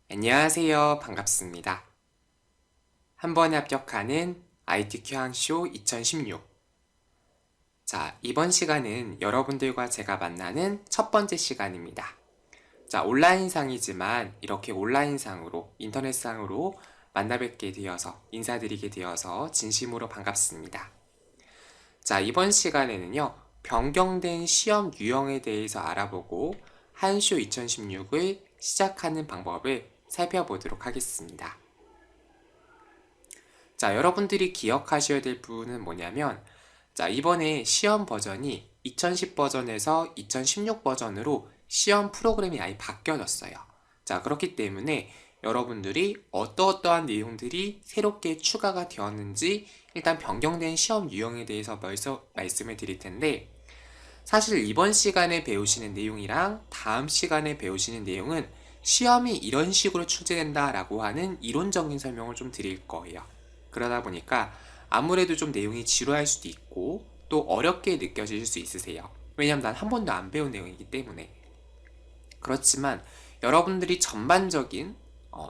안녕하세요. 반갑습니다. 한 번에 합격하는 IT 큐항쇼 2016. 자, 이번 시간은 여러분들과 제가 만나는 첫 번째 시간입니다. 자, 온라인상이지만 이렇게 온라인상으로, 인터넷상으로 만나뵙게 되어서, 인사드리게 되어서 진심으로 반갑습니다. 자, 이번 시간에는요, 변경된 시험 유형에 대해서 알아보고 한쇼 2016을 시작하는 방법을 살펴보도록 하겠습니다. 자, 여러분들이 기억하셔야 될 부분은 뭐냐면, 자, 이번에 시험 버전이 2010 버전에서 2016 버전으로 시험 프로그램이 아예 바뀌어졌어요. 자, 그렇기 때문에 여러분들이 어떠한 내용들이 새롭게 추가가 되었는지 일단 변경된 시험 유형에 대해서 먼저 말씀을 드릴 텐데, 사실 이번 시간에 배우시는 내용이랑 다음 시간에 배우시는 내용은 시험이 이런 식으로 출제된다 라고 하는 이론적인 설명을 좀 드릴 거예요. 그러다 보니까 아무래도 좀 내용이 지루할 수도 있고 또 어렵게 느껴질 수 있으세요. 왜냐면 난 한 번도 안 배운 내용이기 때문에. 그렇지만 여러분들이 전반적인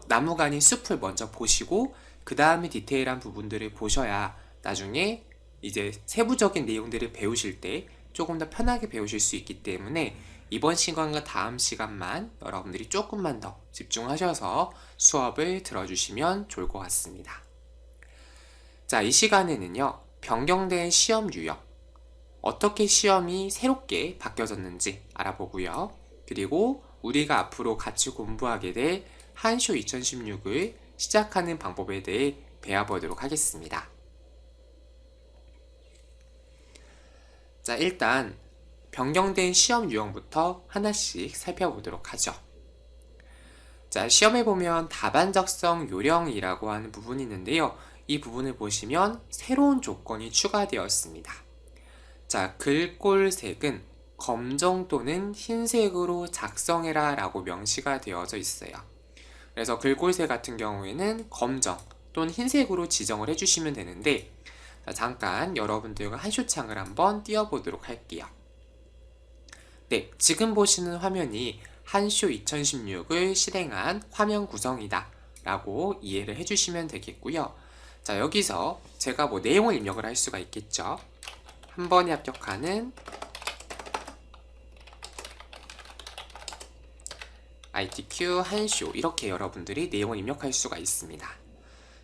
나무가 아닌 숲을 먼저 보시고 그 다음에 디테일한 부분들을 보셔야 나중에 이제 세부적인 내용들을 배우실 때 조금 더 편하게 배우실 수 있기 때문에 이번 시간과 다음 시간만 여러분들이 조금만 더 집중하셔서 수업을 들어주시면 좋을 것 같습니다. 자, 이 시간에는요, 변경된 시험 유형, 어떻게 시험이 새롭게 바뀌어졌는지 알아보고요. 그리고 우리가 앞으로 같이 공부하게 될 한쇼 2016을 시작하는 방법에 대해 배워보도록 하겠습니다. 자, 일단 변경된 시험 유형부터 하나씩 살펴보도록 하죠. 자, 시험에 보면 답안적성 요령이라고 하는 부분이 있는데요. 이 부분을 보시면 새로운 조건이 추가되었습니다. 자, 글꼴색은 검정 또는 흰색으로 작성해라 라고 명시가 되어져 있어요. 그래서 글꼴색 같은 경우에는 검정 또는 흰색으로 지정을 해주시면 되는데, 자, 잠깐 여러분들과 한쇼창을 한번 띄워보도록 할게요. 네, 지금 보시는 화면이 한쇼 2016을 실행한 화면 구성이다 라고 이해를 해주시면 되겠고요. 자, 여기서 제가 뭐 내용을 입력을 할 수가 있겠죠. 한 번에 합격하는 ITQ 한쇼, 이렇게 여러분들이 내용을 입력할 수가 있습니다.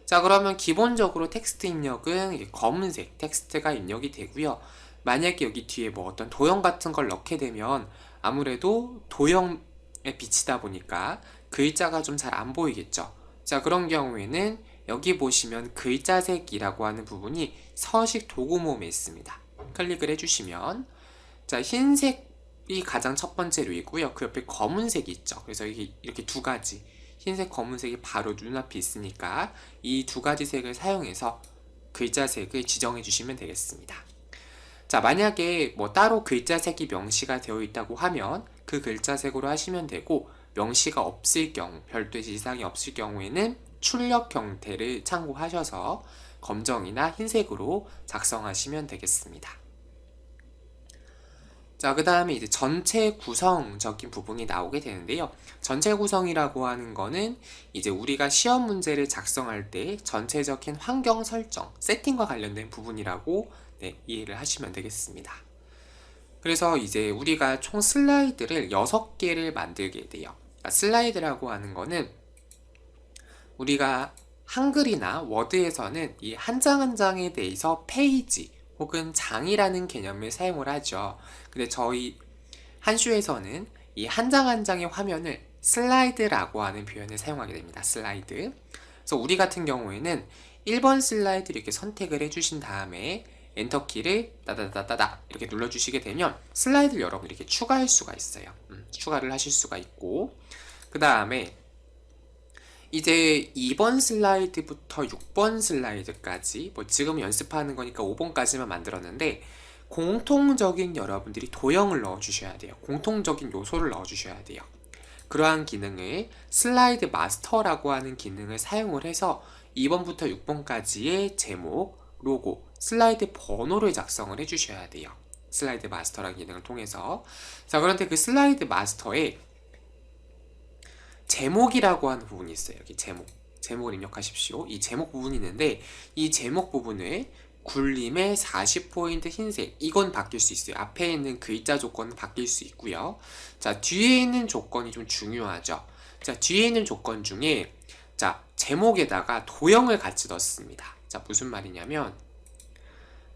자, 그러면 기본적으로 텍스트 입력은 검은색 텍스트가 입력이 되고요. 만약에 여기 뒤에 뭐 어떤 도형 같은 걸 넣게 되면 아무래도 도형에 비치다 보니까 글자가 좀 잘 안 보이겠죠. 자, 그런 경우에는 여기 보시면 글자색이라고 하는 부분이 서식 도구모음에 있습니다. 클릭을 해주시면, 자, 흰색이 가장 첫 번째로 있고요. 그 옆에 검은색이 있죠. 그래서 이렇게 두 가지, 흰색, 검은색이 바로 눈앞에 있으니까 이 두 가지 색을 사용해서 글자색을 지정해 주시면 되겠습니다. 자, 만약에 뭐 따로 글자색이 명시가 되어 있다고 하면 그 글자색으로 하시면 되고, 명시가 없을 경우, 별도의 지시사항이 없을 경우에는 출력 형태를 참고하셔서 검정이나 흰색으로 작성하시면 되겠습니다. 자, 그 다음에 이제 전체 구성적인 부분이 나오게 되는데요. 전체 구성이라고 하는 거는 이제 우리가 시험 문제를 작성할 때 전체적인 환경 설정, 세팅과 관련된 부분이라고 이해를 하시면 되겠습니다. 그래서 이제 우리가 총 슬라이드를 6개를 만들게 돼요. 그러니까 슬라이드라고 하는 거는 우리가 한글이나 워드에서는 이 한 장 한 장에 대해서 페이지 혹은 장이라는 개념을 사용을 하죠. 근데 저희 한슈에서는 이 한 장 한 장의 화면을 슬라이드라고 하는 표현을 사용하게 됩니다. 슬라이드. 그래서 우리 같은 경우에는 1번 슬라이드 이렇게 선택을 해주신 다음에 엔터키를 따다다다다 이렇게 눌러주시게 되면 슬라이드를 여러분이 이렇게 추가할 수가 있어요. 추가를 하실 수가 있고, 그 다음에 이제 2번 슬라이드부터 6번 슬라이드까지, 뭐 지금 연습하는 거니까 5번까지만 만들었는데, 공통적인 여러분들이 도형을 넣어주셔야 돼요. 공통적인 요소를 넣어주셔야 돼요. 그러한 기능을 슬라이드 마스터라고 하는 기능을 사용을 해서 2번부터 6번까지의 제목, 로고, 슬라이드 번호를 작성을 해주셔야 돼요. 슬라이드 마스터라는 기능을 통해서. 자, 그런데 그 슬라이드 마스터에 제목이라고 하는 부분이 있어요. 여기 제목을 입력하십시오. 이 제목 부분이 있는데 이 제목 부분을 굴림의 40포인트 흰색, 이건 바뀔 수 있어요. 앞에 있는 글자 조건은 바뀔 수 있고요. 자, 뒤에 있는 조건이 좀 중요하죠. 자, 뒤에 있는 조건 중에 자, 제목에다가 도형을 같이 넣습니다. 자, 무슨 말이냐면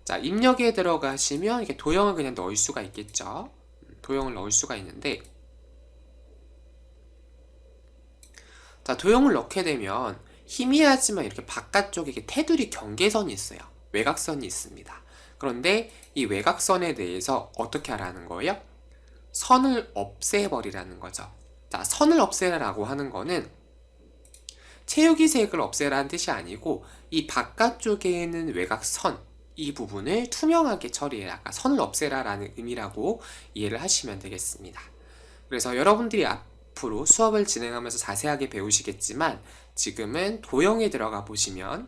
자, 입력에 들어가시면 이렇게 도형을 그냥 넣을 수가 있겠죠. 도형을 넣을 수가 있는데 자, 도형을 넣게 되면 희미하지만 이렇게 바깥쪽에 이렇게 테두리 경계선이 있어요. 외곽선이 있습니다. 그런데 이 외곽선에 대해서 어떻게 하라는 거예요? 선을 없애버리라는 거죠. 자, 선을 없애라고 하는 거는 채우기 색을 없애라는 뜻이 아니고 이 바깥쪽에 있는 외곽선, 이 부분을 투명하게 처리해라. 그러니까 선을 없애라라는 의미라고 이해를 하시면 되겠습니다. 그래서 여러분들이 앞으로 수업을 진행하면서 자세하게 배우시겠지만 지금은 도형에 들어가 보시면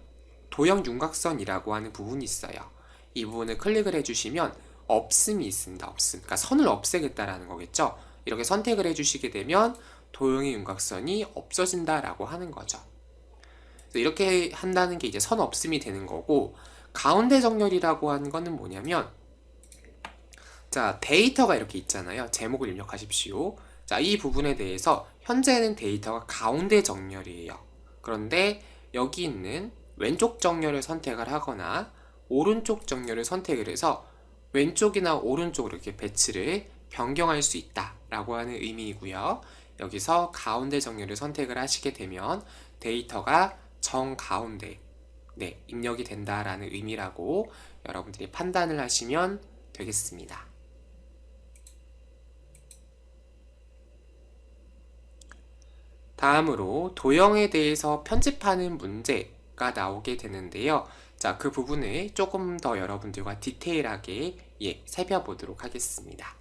도형 윤곽선이라고 하는 부분이 있어요. 이 부분을 클릭을 해주시면 없음이 있습니다. 없음. 그러니까 선을 없애겠다라는 거겠죠. 이렇게 선택을 해주시게 되면 도형의 윤곽선이 없어진다라고 하는 거죠. 이렇게 한다는 게 이제 선 없음이 되는 거고, 가운데 정렬이라고 하는 거는 뭐냐면 자, 데이터가 이렇게 있잖아요. 제목을 입력하십시오. 자, 이 부분에 대해서 현재는 데이터가 가운데 정렬이에요. 그런데 여기 있는 왼쪽 정렬을 선택을 하거나 오른쪽 정렬을 선택을 해서 왼쪽이나 오른쪽으로 이렇게 배치를 변경할 수 있다라고 하는 의미이고요. 여기서 가운데 정렬을 선택을 하시게 되면 데이터가 정가운데 입력이 된다라는 의미라고 여러분들이 판단을 하시면 되겠습니다. 다음으로 도형에 대해서 편집하는 문제가 나오게 되는데요. 자, 그 부분을 조금 더 여러분들과 디테일하게 살펴보도록 하겠습니다.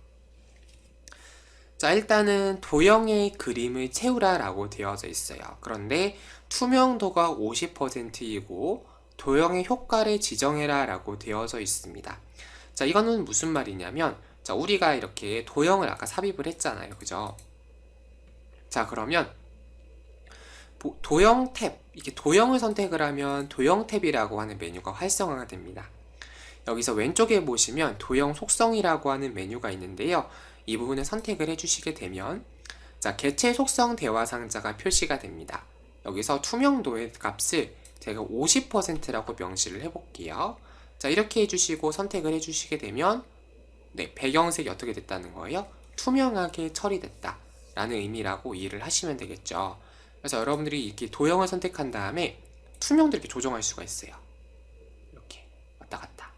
자, 일단은 도형의 그림을 채우라 라고 되어져 있어요. 그런데 투명도가 50%이고 도형의 효과를 지정해라 라고 되어져 있습니다. 자, 이거는 무슨 말이냐면 자, 우리가 이렇게 도형을 아까 삽입을 했잖아요. 그죠? 자, 그러면 도형 탭, 이렇게 도형을 선택을 하면 도형 탭이라고 하는 메뉴가 활성화가 됩니다. 여기서 왼쪽에 보시면 도형 속성이라고 하는 메뉴가 있는데요. 이 부분을 선택을 해주시게 되면 자, 개체 속성 대화 상자가 표시가 됩니다. 여기서 투명도의 값을 제가 50%라고 명시를 해볼게요. 자, 이렇게 해주시고 선택을 해주시게 되면 배경색이 어떻게 됐다는 거예요? 투명하게 처리됐다 라는 의미라고 이해를 하시면 되겠죠. 그래서 여러분들이 이렇게 도형을 선택한 다음에 투명도 이렇게 조정할 수가 있어요. 이렇게 왔다 갔다.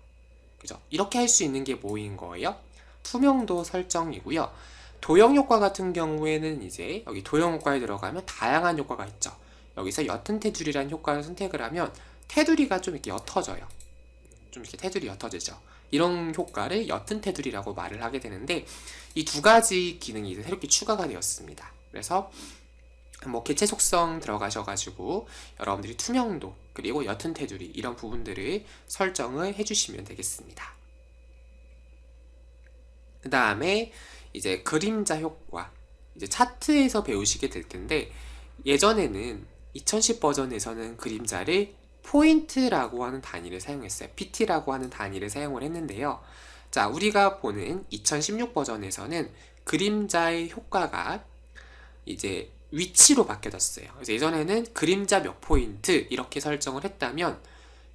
그죠? 이렇게 할 수 있는 게 뭐인 거예요? 투명도 설정이고요. 도형 효과 같은 경우에는 이제 여기 도형 효과에 들어가면 다양한 효과가 있죠. 여기서 옅은 테두리라는 효과를 선택을 하면 테두리가 좀 이렇게 옅어져요. 좀 이렇게 테두리 옅어지죠. 이런 효과를 옅은 테두리라고 말을 하게 되는데 이 두 가지 기능이 이제 새롭게 추가가 되었습니다. 그래서 개체 속성 들어가셔가지고 여러분들이 투명도 그리고 옅은 테두리 이런 부분들을 설정을 해주시면 되겠습니다. 그 다음에 이제 그림자 효과, 이제 차트에서 배우시게 될 텐데 예전에는 2010 버전에서는 그림자를 포인트라고 하는 단위를 사용했어요. PT라고 하는 단위를 사용을 했는데요. 자, 우리가 보는 2016 버전에서는 그림자의 효과가 이제 위치로 바뀌어졌어요. 그래서 예전에는 그림자 몇 포인트 이렇게 설정을 했다면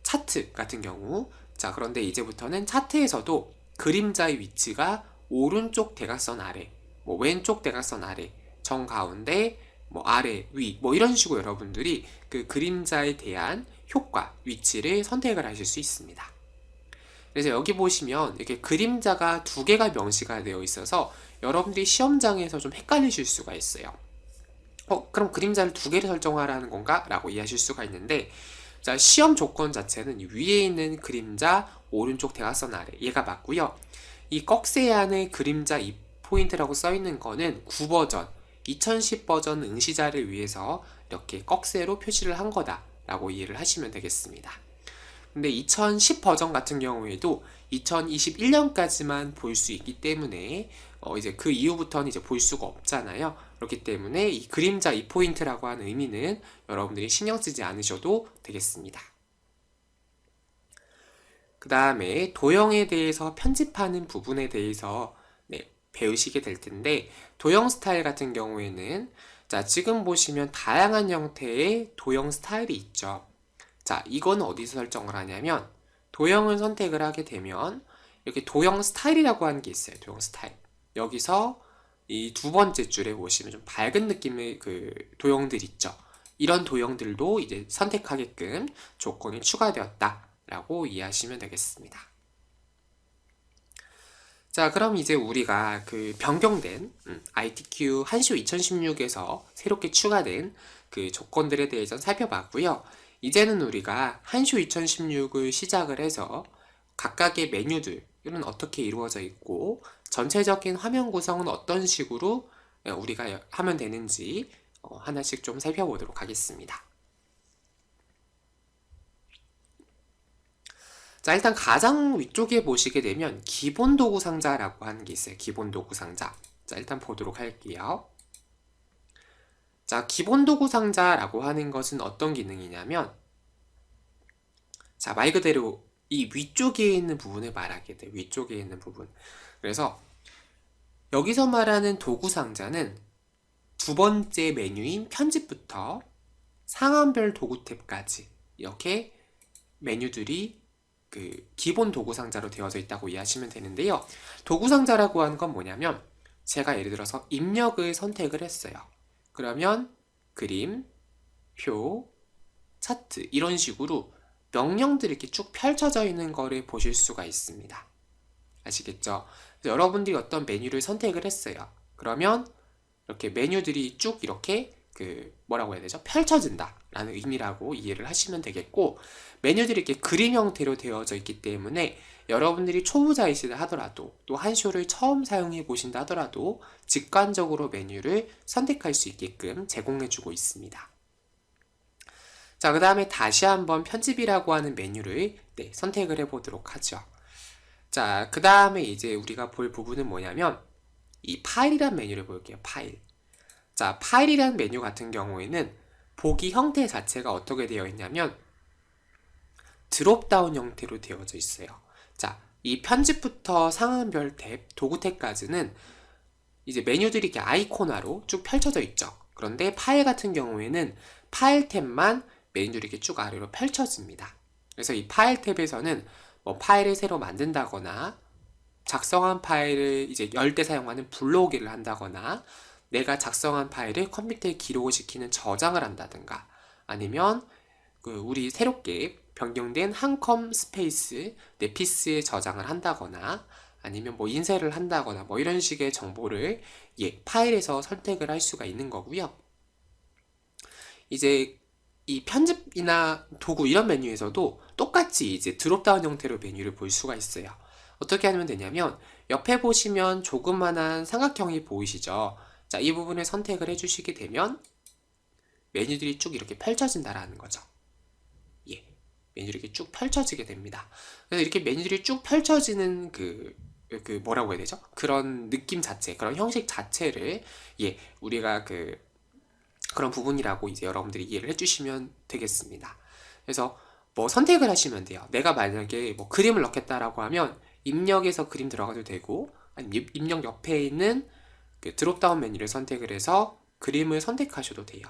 차트 같은 경우 자, 그런데 이제부터는 차트에서도 그림자의 위치가 오른쪽 대각선 아래, 왼쪽 대각선 아래, 정가운데, 아래, 위, 이런 식으로 여러분들이 그 그림자에 대한 효과, 위치를 선택을 하실 수 있습니다. 그래서 여기 보시면 이렇게 그림자가 두 개가 명시가 되어 있어서 여러분들이 시험장에서 좀 헷갈리실 수가 있어요. 그럼 그림자를 두 개를 설정하라는 건가? 라고 이해하실 수가 있는데 자, 시험 조건 자체는 위에 있는 그림자 오른쪽 대각선 아래 얘가 맞고요. 이 꺽쇠 안에 그림자 2포인트라고 써있는 거는 9버전 2010 버전 응시자를 위해서 이렇게 꺽쇠로 표시를 한 거다 라고 이해를 하시면 되겠습니다. 근데 2010 버전 같은 경우에도 2021년까지만 볼 수 있기 때문에 이제 그 이후부터는 이제 볼 수가 없잖아요. 그렇기 때문에 이 그림자 2포인트라고 하는 의미는 여러분들이 신경 쓰지 않으셔도 되겠습니다. 그 다음에 도형에 대해서 편집하는 부분에 대해서 배우시게 될 텐데, 도형 스타일 같은 경우에는 자, 지금 보시면 다양한 형태의 도형 스타일이 있죠. 자, 이건 어디서 설정을 하냐면, 도형을 선택을 하게 되면 이렇게 도형 스타일이라고 하는 게 있어요. 도형 스타일. 여기서 이 두 번째 줄에 보시면 좀 밝은 느낌의 그 도형들 있죠. 이런 도형들도 이제 선택하게끔 조건이 추가되었다라고 이해하시면 되겠습니다. 자, 그럼 이제 우리가 그 변경된 ITQ 한시호 2016에서 새롭게 추가된 그 조건들에 대해서 살펴봤고요. 이제는 우리가 한시호 2016을 시작을 해서 각각의 메뉴들은 어떻게 이루어져 있고 전체적인 화면 구성은 어떤 식으로 우리가 하면 되는지 하나씩 좀 살펴보도록 하겠습니다. 자, 일단 가장 위쪽에 보시게 되면 기본 도구 상자라고 하는 게 있어요. 기본 도구 상자. 자, 일단 보도록 할게요. 자, 기본 도구 상자라고 하는 것은 어떤 기능이냐면, 자, 말 그대로 이 위쪽에 있는 부분을 말하게 돼요. 위쪽에 있는 부분. 그래서 여기서 말하는 도구 상자는 두 번째 메뉴인 편집부터 상한별 도구 탭까지 이렇게 메뉴들이 그 기본 도구 상자로 되어져 있다고 이해하시면 되는데요. 도구 상자라고 하는 건 뭐냐면, 제가 예를 들어서 입력을 선택을 했어요. 그러면 그림, 표, 차트 이런 식으로 명령들이 이렇게 쭉 펼쳐져 있는 거를 보실 수가 있습니다. 아시겠죠? 그래서 여러분들이 어떤 메뉴를 선택을 했어요. 그러면 이렇게 메뉴들이 쭉 이렇게 뭐라고 해야 되죠? 펼쳐진다 라는 의미라고 이해를 하시면 되겠고, 메뉴들이 이렇게 그림 형태로 되어져 있기 때문에 여러분들이 초보자이시다 하더라도 또 한쇼를 처음 사용해 보신다 하더라도 직관적으로 메뉴를 선택할 수 있게끔 제공해 주고 있습니다. 자, 그 다음에 다시 한번 편집이라고 하는 메뉴를 선택을 해 보도록 하죠. 자, 그 다음에 이제 우리가 볼 부분은 뭐냐면 이 파일이란 메뉴를 볼게요. 파일. 자, 파일이라는 메뉴 같은 경우에는 보기 형태 자체가 어떻게 되어 있냐면 드롭다운 형태로 되어져 있어요. 자, 이 편집부터 상한별 탭, 도구 탭까지는 이제 메뉴들이 이렇게 아이콘화로 쭉 펼쳐져 있죠. 그런데 파일 같은 경우에는 파일 탭만 메뉴들이 이렇게 쭉 아래로 펼쳐집니다. 그래서 이 파일 탭에서는 뭐 파일을 새로 만든다거나 작성한 파일을 이제 열 때 사용하는 불러오기를 한다거나 내가 작성한 파일을 컴퓨터에 기록을 시키는 저장을 한다든가 아니면 우리 새롭게 변경된 한 컴 스페이스 내 PC에 저장을 한다거나 아니면 뭐 인쇄를 한다거나 뭐 이런 식의 정보를 파일에서 선택을 할 수가 있는 거고요. 이제 이 편집이나 도구 이런 메뉴에서도 똑같이 이제 드롭다운 형태로 메뉴를 볼 수가 있어요. 어떻게 하면 되냐면 옆에 보시면 조그만한 삼각형이 보이시죠? 자, 이 부분을 선택을 해주시게 되면 메뉴들이 쭉 이렇게 펼쳐진다라는 거죠. 메뉴들이 이렇게 쭉 펼쳐지게 됩니다. 그래서 이렇게 메뉴들이 쭉 펼쳐지는 뭐라고 해야 되죠? 그런 느낌 자체, 그런 형식 자체를 우리가 그런 부분이라고 이제 여러분들이 이해를 해주시면 되겠습니다. 그래서 뭐 선택을 하시면 돼요. 내가 만약에 뭐 그림을 넣겠다라고 하면 입력에서 그림 들어가도 되고, 아니면 입력 옆에 있는 드롭다운 메뉴를 선택을 해서 그림을 선택하셔도 돼요.